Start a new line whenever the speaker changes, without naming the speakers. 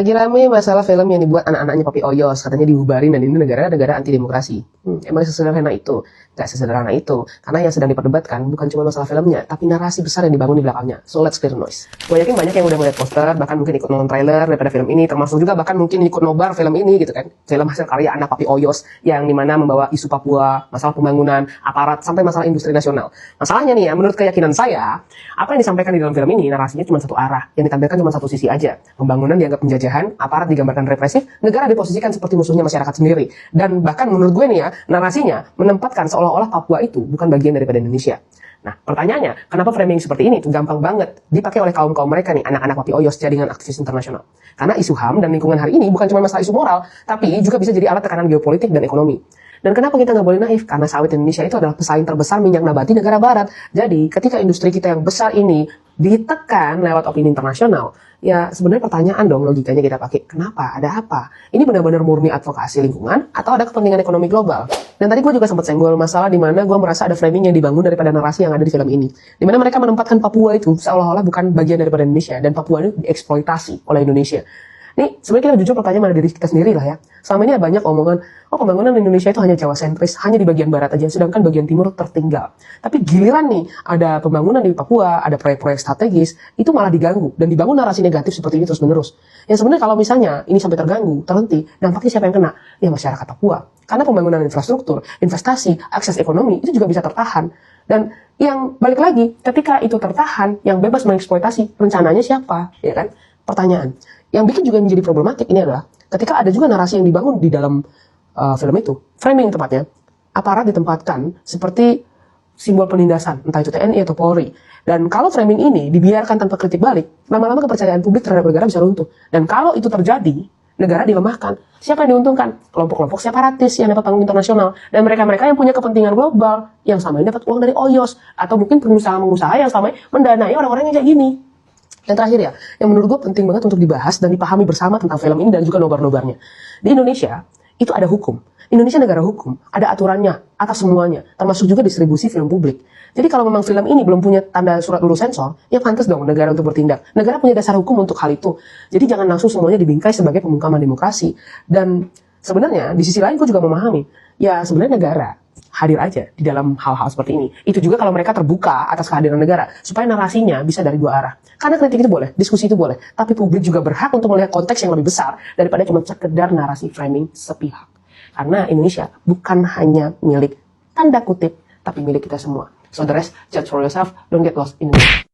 Lagi rame masalah film yang dibuat anak-anaknya Papi Oyos, katanya dibubarin dan ini negara anti demokrasi. Emang sesederhana itu? Gak sesederhana itu, karena yang sedang diperdebatkan bukan cuma masalah filmnya, tapi narasi besar yang dibangun di belakangnya. So let's clear noise. Gue yakin banyak yang udah melihat poster, bahkan mungkin ikut nonton trailer daripada film ini, termasuk juga bahkan mungkin ikut nobar film ini gitu kan. Film hasil karya anak Papi Oyos yang dimana membawa isu Papua, masalah pembangunan, aparat, sampai masalah industri nasional. Masalahnya nih ya, menurut keyakinan saya, apa yang disampaikan di dalam film ini narasinya cuma satu arah, yang ditampilkan cuma satu sisi aja. Pembangunan dianggap penjajahan, aparat digambarkan represif, negara diposisikan seperti musuhnya masyarakat sendiri. Dan bahkan menurut gue nih ya, narasinya menempatkan seolah-olah Papua itu bukan bagian daripada Indonesia. Nah, pertanyaannya, kenapa framing seperti ini tuh gampang banget dipakai oleh kaum-kaum mereka nih, anak-anak Papi Oyos, jaringan aktivis internasional. Karena isu HAM dan lingkungan hari ini bukan cuma masalah isu moral, tapi juga bisa jadi alat tekanan geopolitik dan ekonomi. Dan kenapa kita nggak boleh naif? Karena sawit Indonesia itu adalah pesaing terbesar minyak nabati negara barat. Jadi, ketika industri kita yang besar ini ditekan lewat opini internasional, ya sebenarnya pertanyaan dong logikanya kita pakai, kenapa? Ada apa? Ini benar-benar murni advokasi lingkungan atau ada kepentingan ekonomi global? Dan tadi gue juga sempat senggol masalah di mana gue merasa ada framing yang dibangun daripada narasi yang ada di film ini. Di mana mereka menempatkan Papua itu seolah-olah bukan bagian daripada Indonesia dan Papua itu dieksploitasi oleh Indonesia. Nih, sebenarnya kita jujur pertanyaan pada diri kita sendiri lah ya. Selama ini ada banyak omongan, oh pembangunan Indonesia itu hanya Jawa sentris, hanya di bagian barat aja, sedangkan bagian timur tertinggal. Tapi giliran nih, ada pembangunan di Papua, ada proyek-proyek strategis, itu malah diganggu, dan dibangun narasi negatif seperti ini terus-menerus. Yang sebenarnya kalau misalnya ini sampai terganggu, terhenti, dampaknya siapa yang kena? Ya masyarakat Papua. Karena pembangunan infrastruktur, investasi, akses ekonomi, itu juga bisa tertahan. Dan yang balik lagi, ketika itu tertahan, yang bebas mengeksploitasi, rencananya siapa? Ya kan? Pertanyaan. Yang bikin juga menjadi problematik ini adalah ketika ada juga narasi yang dibangun di dalam film itu, framing tepatnya, aparat ditempatkan seperti simbol penindasan, entah itu TNI atau Polri. Dan kalau framing ini dibiarkan tanpa kritik balik, lama-lama kepercayaan publik terhadap negara bisa runtuh. Dan kalau itu terjadi, negara dilemahkan. Siapa yang diuntungkan? Kelompok-kelompok separatis yang dapat panggung internasional. Dan mereka-mereka yang punya kepentingan global, yang selama ini dapat uang dari Oyos. Atau mungkin pengusaha-pengusaha yang selama ini mendanai orang-orang yang kayak gini. Dan terakhir ya, yang menurut gue penting banget untuk dibahas dan dipahami bersama tentang film ini dan juga nobar-nobarnya. Di Indonesia, itu ada hukum. Indonesia negara hukum, ada aturannya atas semuanya, termasuk juga distribusi film publik. Jadi kalau memang film ini belum punya tanda surat lulus sensor, ya pantas dong negara untuk bertindak. Negara punya dasar hukum untuk hal itu. Jadi jangan langsung semuanya dibingkai sebagai pembungkaman demokrasi. Dan sebenarnya di sisi lain gue juga memahami, ya sebenarnya negara hadir aja di dalam hal-hal seperti ini. Itu juga kalau mereka terbuka atas kehadiran negara, supaya narasinya bisa dari dua arah. Karena kritik itu boleh, diskusi itu boleh, tapi publik juga berhak untuk melihat konteks yang lebih besar daripada cuma sekedar narasi framing sepihak. Karena Indonesia bukan hanya milik tanda kutip, tapi milik kita semua. So the rest, judge for yourself, don't get lost in it.